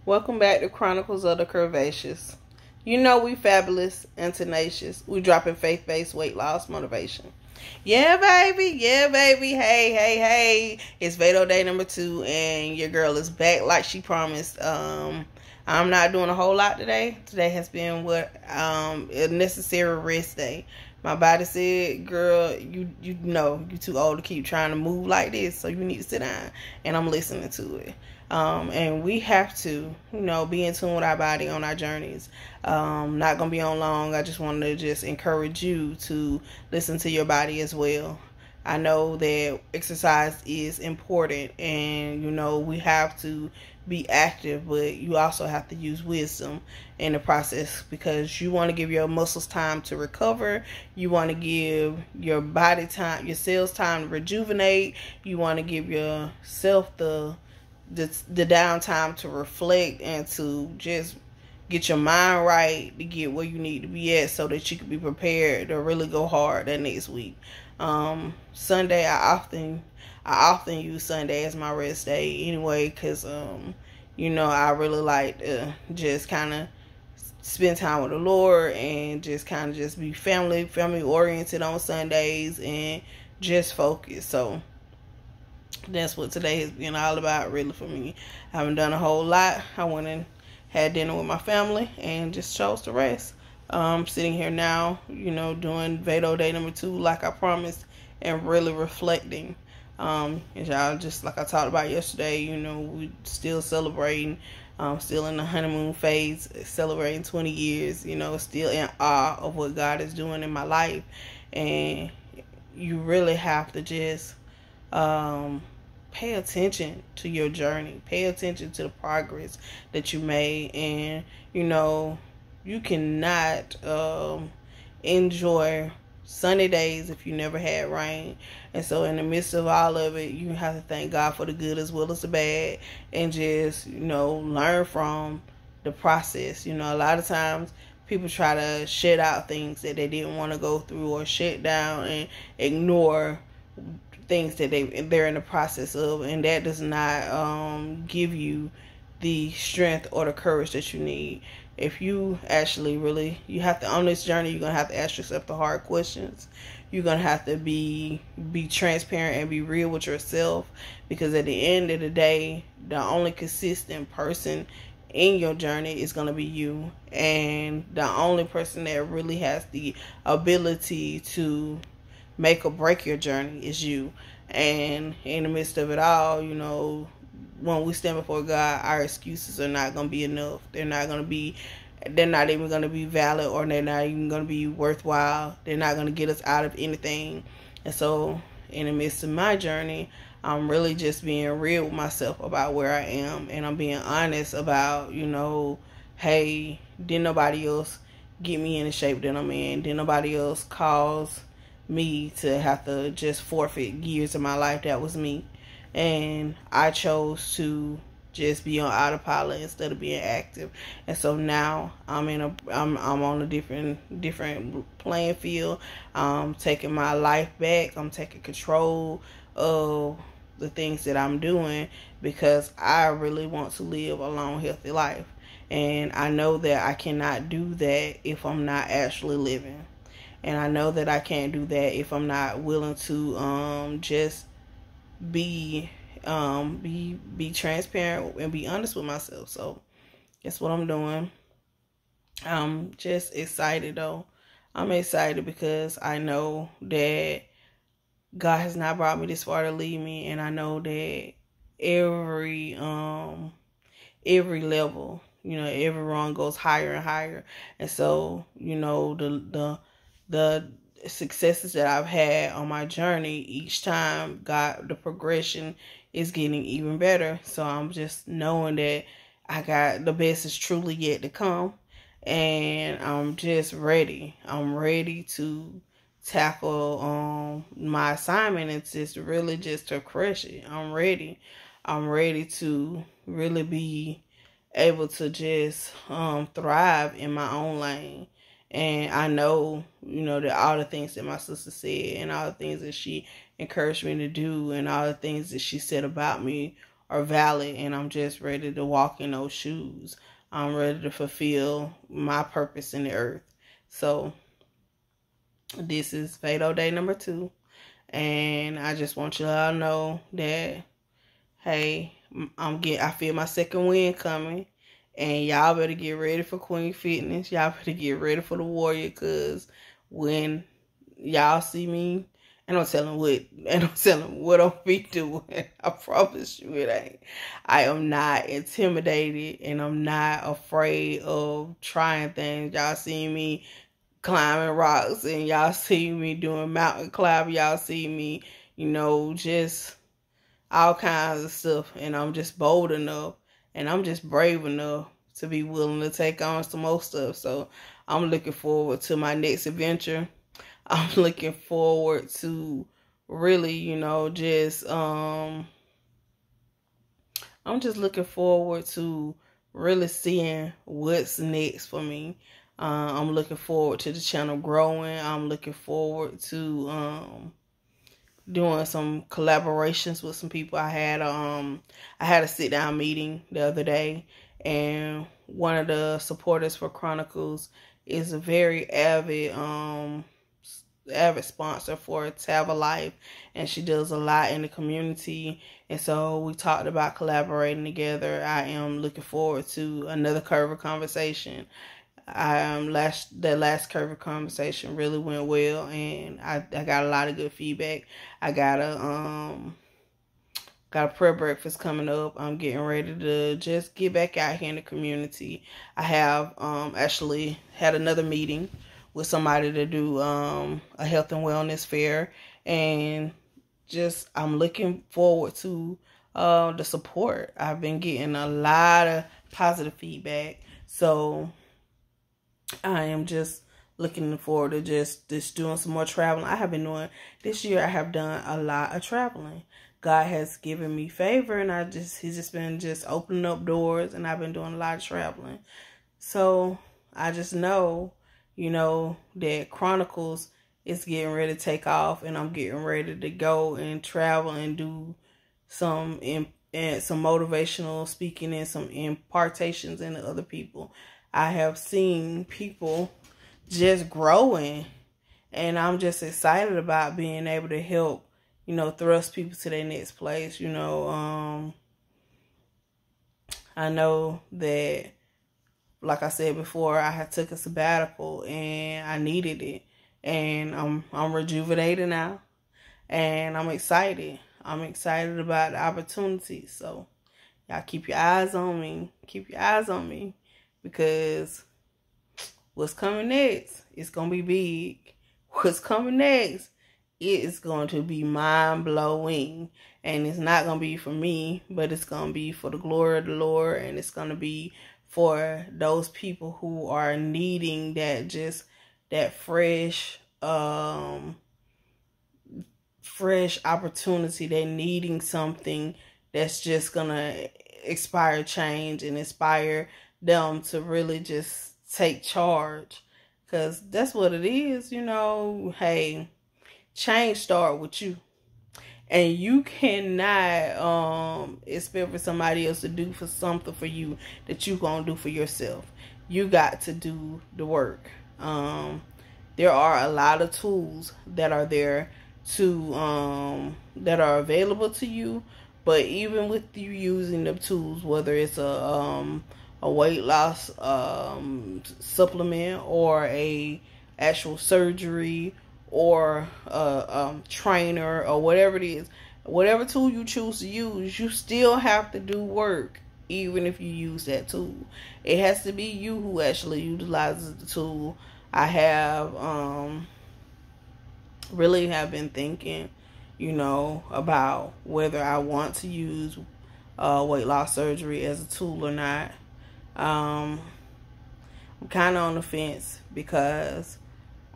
Welcome back to Chronicles of the Curvaceous. You know we fabulous and tenacious. We dropping faith-based weight loss motivation. Yeah, baby. Yeah, baby. Hey, hey, hey. It's VEDO day number 2, and your girl is back like she promised. I'm not doing a whole lot today. Today has been a necessary rest day. My body said, girl, you know you too old to keep trying to move like this, so you need to sit down. And I'm listening to it. And we have to, be in tune with our body on our journeys. Not going to be on long. I just wanted to just encourage you to listen to your body as well. I know that exercise is important, and, we have to be active, but you also have to use wisdom in the process, because you want to give your muscles time to recover. You want to give your body time, your cells time to rejuvenate. You want to give yourself the downtime to reflect and to just get your mind right, to get where you need to be at, so that you can be prepared to really go hard that next week. Sunday, I often use Sunday as my rest day anyway, because I really like to just kind of spend time with the Lord and just kind of just be family oriented on Sundays and just focus. So that's what today has been all about, really, for me. I haven't done a whole lot. I went and had dinner with my family and just chose to rest. Sitting here now, doing VEDO day number 2 like I promised, and really reflecting. And y'all, just like I talked about yesterday, we still celebrating, still in the honeymoon phase, celebrating 20 years, still in awe of what God is doing in my life. And you really have to just pay attention to your journey. Pay attention to the progress that you made. And, you cannot enjoy sunny days if you never had rain. And so in the midst of all of it, you have to thank God for the good as well as the bad, and just, learn from the process. A lot of times people try to shut out things that they didn't want to go through, or shut down and ignore things that they're in the process of, and that does not give you the strength or the courage that you need. If you actually you have to, on this journey, you're going to have to ask yourself the hard questions. You're going to have to be transparent and be real with yourself, because at the end of the day, the only consistent person in your journey is going to be you. And the only person that really has the ability to make or break your journey is you. And in the midst of it all, when we stand before God, our excuses are not going to be enough. They're not even going to be valid, or they're not even going to be worthwhile. They're not going to get us out of anything. And so in the midst of my journey, I'm really just being real with myself about where I am. And I'm being honest about, hey, didn't nobody else get me in the shape that I'm in? Didn't nobody else cause me to have to just forfeit years of my life? That was me. And I chose to just be on autopilot instead of being active. And so now I'm on a different playing field. I'm taking my life back. I'm taking control of the things that I'm doing, because I really want to live a long, healthy life. And I know that I cannot do that if I'm not actually living. And I know that I can't do that if I'm not willing to just be transparent and be honest with myself. So that's what I'm doing. I'm just excited, though. I'm excited because I know that God has not brought me this far to leave me, and I know that every level, every rung goes higher and higher. And so, the successes that I've had on my journey, each time, God, the progression is getting even better. So I'm just knowing that I got the best is truly yet to come, and I'm just ready. I'm ready to tackle my assignment, and just to crush it. I'm ready to really be able to just thrive in my own lane. And I know, that all the things that my sister said, and all the things that she encouraged me to do, and all the things that she said about me are valid, and I'm just ready to walk in those shoes. I'm ready to fulfill my purpose in the earth. So this is VEDO day number 2. And I just want you all to know that, hey, I feel my second wind coming. And y'all better get ready for Queen Fitness. Y'all better get ready for the Warrior, because when y'all see me, and I'm telling what I'll be doing, I promise you it ain't. I am not intimidated, and I'm not afraid of trying things. Y'all see me climbing rocks, and y'all see me doing mountain climbing. Y'all see me, just all kinds of stuff. And I'm just bold enough, and I'm just brave enough to be willing to take on some more stuff. So I'm looking forward to my next adventure. I'm looking forward to really, I'm just looking forward to really seeing what's next for me. I'm looking forward to the channel growing. I'm looking forward to doing some collaborations with some people. I had a sit down meeting the other day, and one of the supporters for Chronicles is a very avid sponsor for Tava Life, and she does a lot in the community. And so we talked about collaborating together. I am looking forward to another Curve conversation. The last Curve conversation really went well, and I got a lot of good feedback. I got a prayer breakfast coming up. I'm getting ready to just get back out here in the community. I have actually had another meeting with somebody to do a health and wellness fair, and just I'm looking forward to the support. I've been getting a lot of positive feedback, so I am just looking forward to just doing some more traveling. I have been doing this year. I have done a lot of traveling. God has given me favor, and He's just been opening up doors, and I've been doing a lot of traveling. So I just know, that Chronicles is getting ready to take off, and I'm getting ready to go and travel and do some motivational speaking and some impartations into other people. I have seen people just growing, and I'm just excited about being able to help, thrust people to their next place. I know that, like I said before, I had took a sabbatical, and I needed it, and I'm rejuvenated now, and I'm excited. I'm excited about the opportunity. So y'all keep your eyes on me. Keep your eyes on me, because what's coming next is going to be big. What's coming next, it is going to be mind-blowing. And it's not going to be for me, but it's going to be for the glory of the Lord. And it's going to be for those people who are needing that fresh opportunity. They're needing something that's just going to inspire change and inspire them to really just take charge. Because that's what it is, hey, change start with you. And you cannot expect for somebody else to do for something for you that you gonna do for yourself. You got to do the work. There are a lot of tools that are there that are available to you. But even with you using the tools, whether it's a weight loss supplement, or a actual surgery, or a trainer, or whatever it is, whatever tool you choose to use, you still have to do work, even if you use that tool. It has to be you who actually utilizes the tool. I have really have been thinking, about whether I want to use weight loss surgery as a tool or not. I'm kind of on the fence, because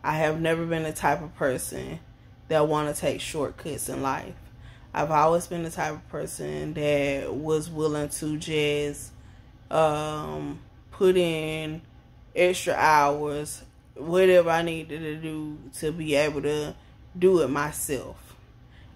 I have never been the type of person that want to take shortcuts in life. I've always been the type of person that was willing to just put in extra hours, whatever I needed to do to be able to do it myself.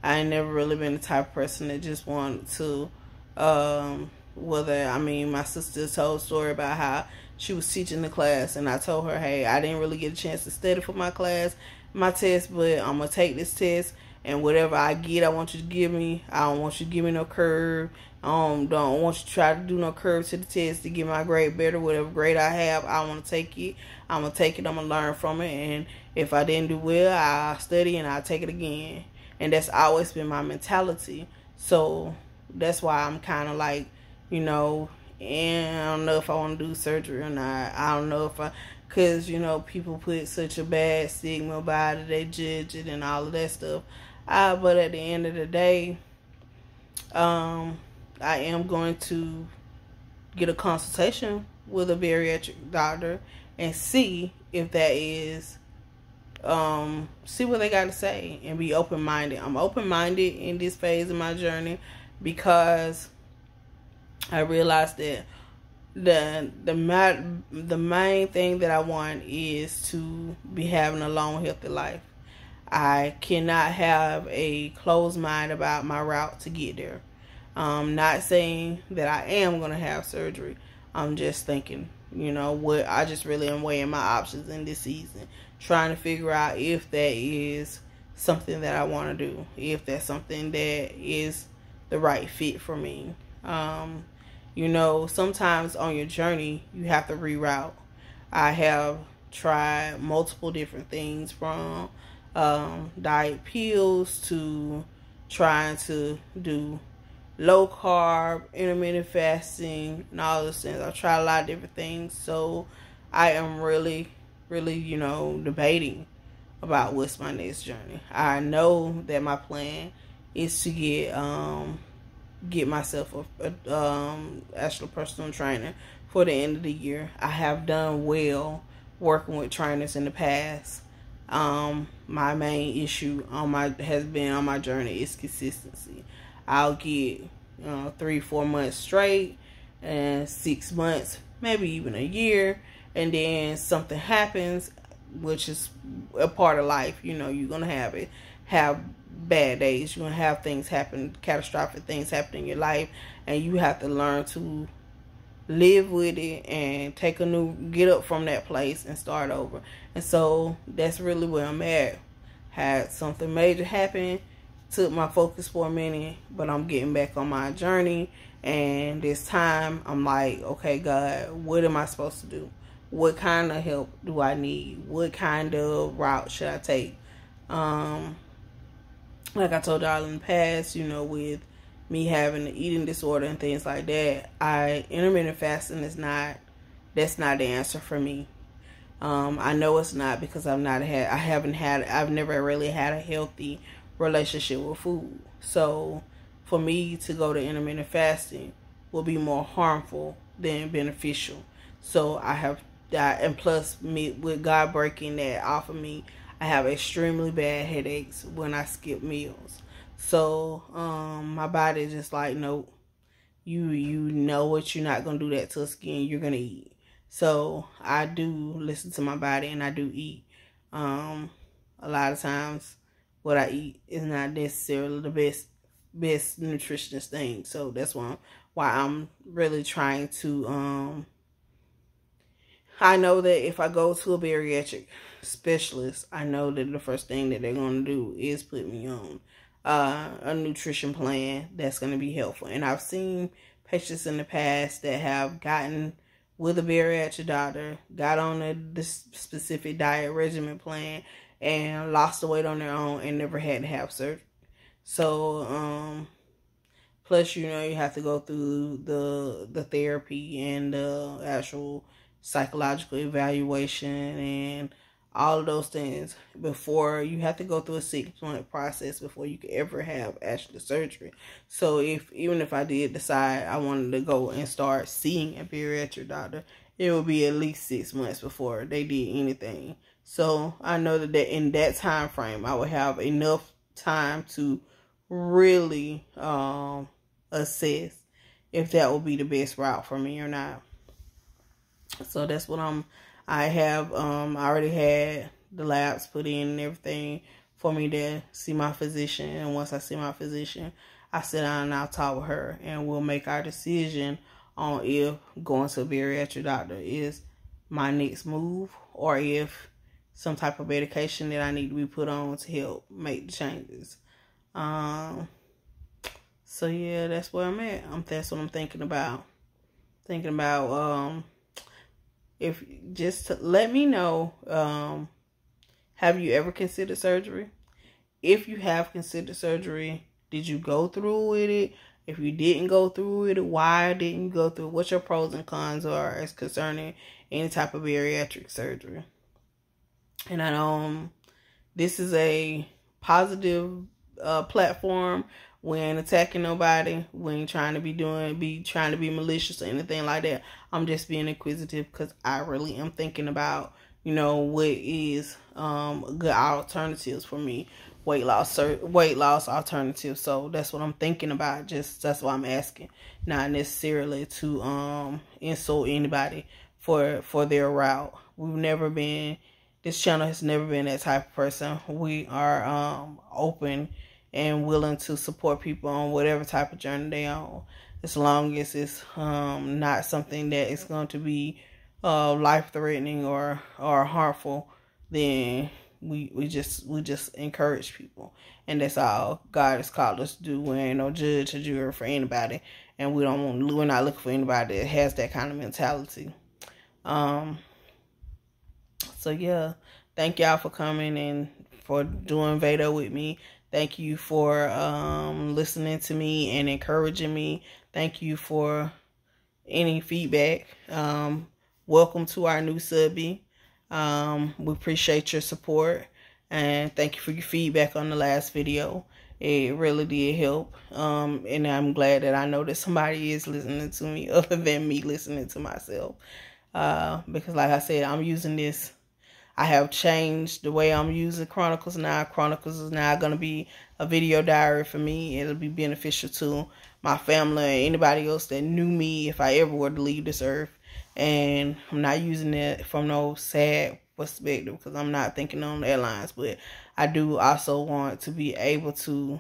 I ain't never really been the type of person that just wanted to Whether, I mean, my sister told a story about how she was teaching the class, and I told her, hey, I didn't really get a chance to study for my class, my test, but I'm going to take this test, and whatever I get, I want you to give me. I don't want you to give me no curve. Don't want you to try to do no curve to the test to get my grade better. Whatever grade I have, I want to take it. I'm going to take it. I'm going to learn from it. And if I didn't do well, I'll study and I'll take it again. And that's always been my mentality. So that's why I'm kind of like, and I don't know if I want to do surgery or not. I don't know if because, people put such a bad stigma about it. They judge it and all of that stuff. But at the end of the day, I am going to get a consultation with a bariatric doctor and see if that is, see what they got to say and be open-minded. I'm open-minded in this phase of my journey because I realized that the main thing that I want is to be having a long, healthy life. I cannot have a closed mind about my route to get there. Not saying that I am going to have surgery. I'm just thinking, what I just really am weighing my options in this season, trying to figure out if that is something that I want to do, if that's something that is the right fit for me. Sometimes on your journey, you have to reroute. I have tried multiple different things, from diet pills to trying to do low carb, intermittent fasting, and all those things. I've tried a lot of different things. So I am really, debating about what's my next journey. I know that my plan is to get myself a actual personal trainer for the end of the year. I have done well working with trainers in the past. My main issue has been on my journey is consistency. I'll get 3-4 months straight, and 6 months, maybe even a year, and then something happens, which is a part of life. You're gonna have bad days. You're gonna have things happen, catastrophic things happen in your life, and you have to learn to live with it and get up from that place and start over. And so that's really where I'm at. Had something major happen, took my focus for a minute, but I'm getting back on my journey. And this time I'm like, okay, God, what am I supposed to do? What kind of help do I need? What kind of route should I take? Like I told y'all in the past, with me having an eating disorder and things like that, intermittent fasting that's not the answer for me. I know it's not, because I've never really had a healthy relationship with food. So for me to go to intermittent fasting will be more harmful than beneficial. So and plus with God breaking that off of me, I have extremely bad headaches when I skip meals. So my body is just like, nope, you know what, you're not gonna do that to us again. You're gonna eat. So I do listen to my body, and I do eat. A lot of times what I eat is not necessarily the best nutritionist thing. So that's why I'm really trying to I know that if I go to a bariatric specialist, I know that the first thing that they're going to do is put me on a nutrition plan that's going to be helpful. And I've seen patients in the past that have gotten with a bariatric doctor, got on this specific diet regimen plan, and lost the weight on their own and never had to have surgery. So, plus, you have to go through the therapy and the actual psychological evaluation and all of those things before you have to go through a 6-month process before you could ever have actual surgery. So even if I did decide I wanted to go and start seeing a bariatric doctor, it would be at least 6 months before they did anything. So I know that in that time frame, I would have enough time to really assess if that would be the best route for me or not. So that's what I have I already had the labs put in and everything for me to see my physician. And once I see my physician, I sit down and I'll talk with her, and we'll make our decision on if going to a bariatric doctor is my next move, or if some type of medication that I need to be put on to help make the changes. So yeah, that's where I'm at. That's what I'm thinking about. If just to let me know, have you ever considered surgery? If you have considered surgery, did you go through with it? If you didn't go through with it, why didn't you go through? What your pros and cons are as concerning any type of bariatric surgery? And this is a positive platform. We ain't attacking nobody. We ain't trying to be malicious or anything like that. I'm just being inquisitive because I really am thinking about, what is good alternatives for me, weight loss alternatives. So that's what I'm thinking about. That's why I'm asking, not necessarily to insult anybody for their route. This channel has never been that type of person. We are open and willing to support people on whatever type of journey they on, as long as it's not something that is going to be life-threatening or harmful. Then we just encourage people, and that's all God has called us to do. We ain't no judge or jury for anybody, and we're not looking for anybody that has that kind of mentality. So yeah, thank y'all for coming and for doing VEDO with me. Thank you for listening to me and encouraging me. Thank you for any feedback. Welcome to our new subby. We appreciate your support, and thank you for your feedback on the last video. It really did help. And I'm glad that I know that somebody is listening to me other than me listening to myself. Because like I said, I'm using this. I have changed the way I'm using Chronicles now. Chronicles is now going to be a video diary for me. It'll be beneficial to my family and anybody else that knew me if I ever were to leave this earth. And I'm not using it from no sad perspective, because I'm not thinking on that lines. But I do also want to be able to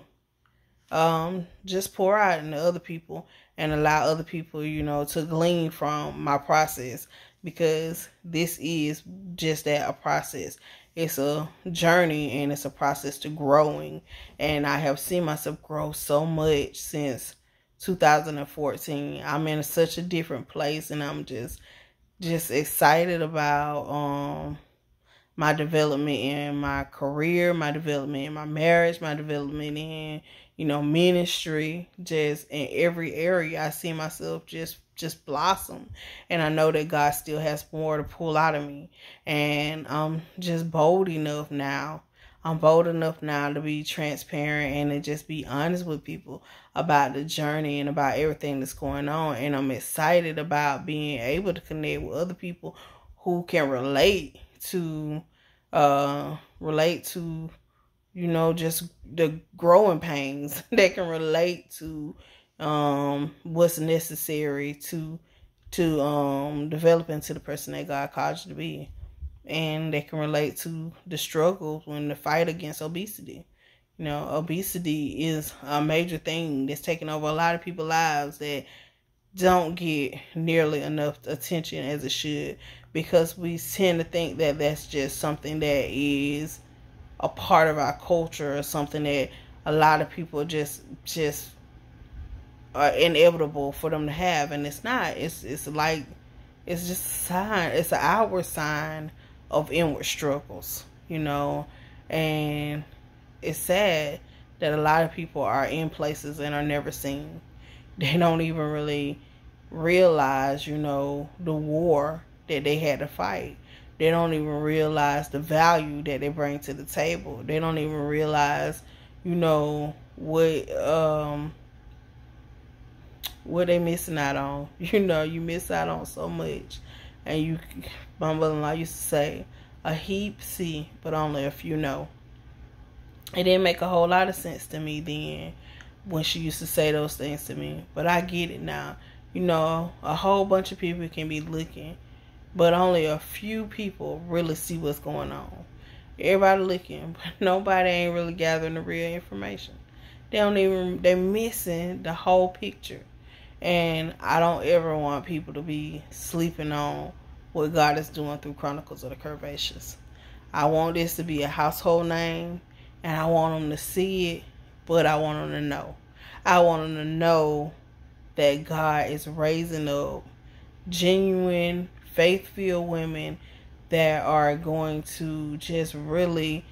just pour out into other people and allow other people, to glean from my process. Because this is just that, a process. It's a journey, and it's a process to growing. And I have seen myself grow so much since 2014. I'm in such a different place, and I'm just excited about my development in my career, my development in my marriage, my development in, ministry. Just in every area, I see myself just blossom. And I know that God still has more to pull out of me. And I'm just bold enough now. I'm bold enough now to be transparent and to just be honest with people about the journey and about everything that's going on. And I'm excited about being able to connect with other people who can relate to just the growing pains. They can relate to what's necessary to develop into the person that God calls you to be. And they can relate to the struggles when the fight against obesity. Obesity is a major thing that's taking over a lot of people's lives that don't get nearly enough attention as it should, because we tend to think that that's just something that is a part of our culture, or something that a lot of people just are inevitable for them to have. And it's not. It's just a sign. It's an outward sign of inward struggles, and it's sad that a lot of people are in places and are never seen. They don't even really realize, the war that they had to fight. They don't even realize the value that they bring to the table. They don't even realize, what they missing out on. You miss out on so much. And my mother-in-law used to say, a heap see, but only a few know. It didn't make a whole lot of sense to me then when she used to say those things to me. But I get it now. A whole bunch of people can be looking, but only a few people really see what's going on. Everybody looking, but nobody ain't really gathering the real information. They're missing the whole picture. And I don't ever want people to be sleeping on what God is doing through Chronicles of the Curvaceous. I want this to be a household name, and I want them to see it, but I want them to know. I want them to know that God is raising up genuine, faith-filled women that are going to just really,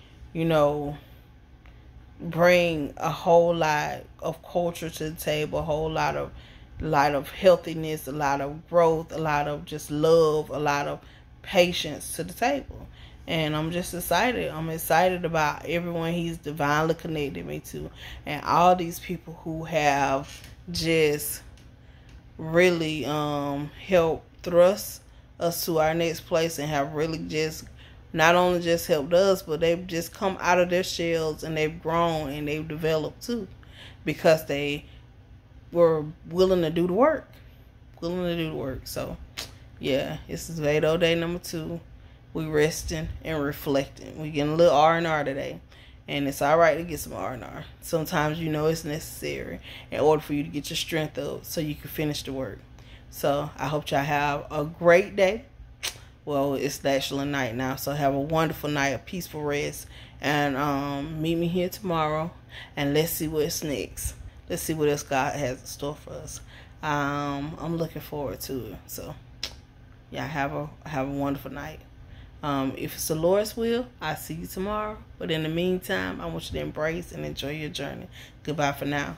bring a whole lot of culture to the table, a whole lot of healthiness, a lot of growth, a lot of just love, a lot of patience to the table. And I'm just excited. I'm excited about everyone he's divinely connected me to, and all these people who have just really helped thrust us to our next place, and have really just not only just helped us, but they've just come out of their shells, and they've grown and they've developed too, because they were willing to do the work. So yeah, this is VEDO day number 2. We resting and reflecting. We getting a little R&R today, and it's all right to get some R&R. Sometimes it's necessary in order for you to get your strength up so you can finish the work. So I hope y'all have a great day. Well, it's actually night now, so have a wonderful night, a peaceful rest, and meet me here tomorrow, and let's see what's next. Let's see what else God has in store for us. I'm looking forward to it. So yeah, have a wonderful night. If it's the Lord's will, I'll see you tomorrow. But in the meantime, I want you to embrace and enjoy your journey. Goodbye for now.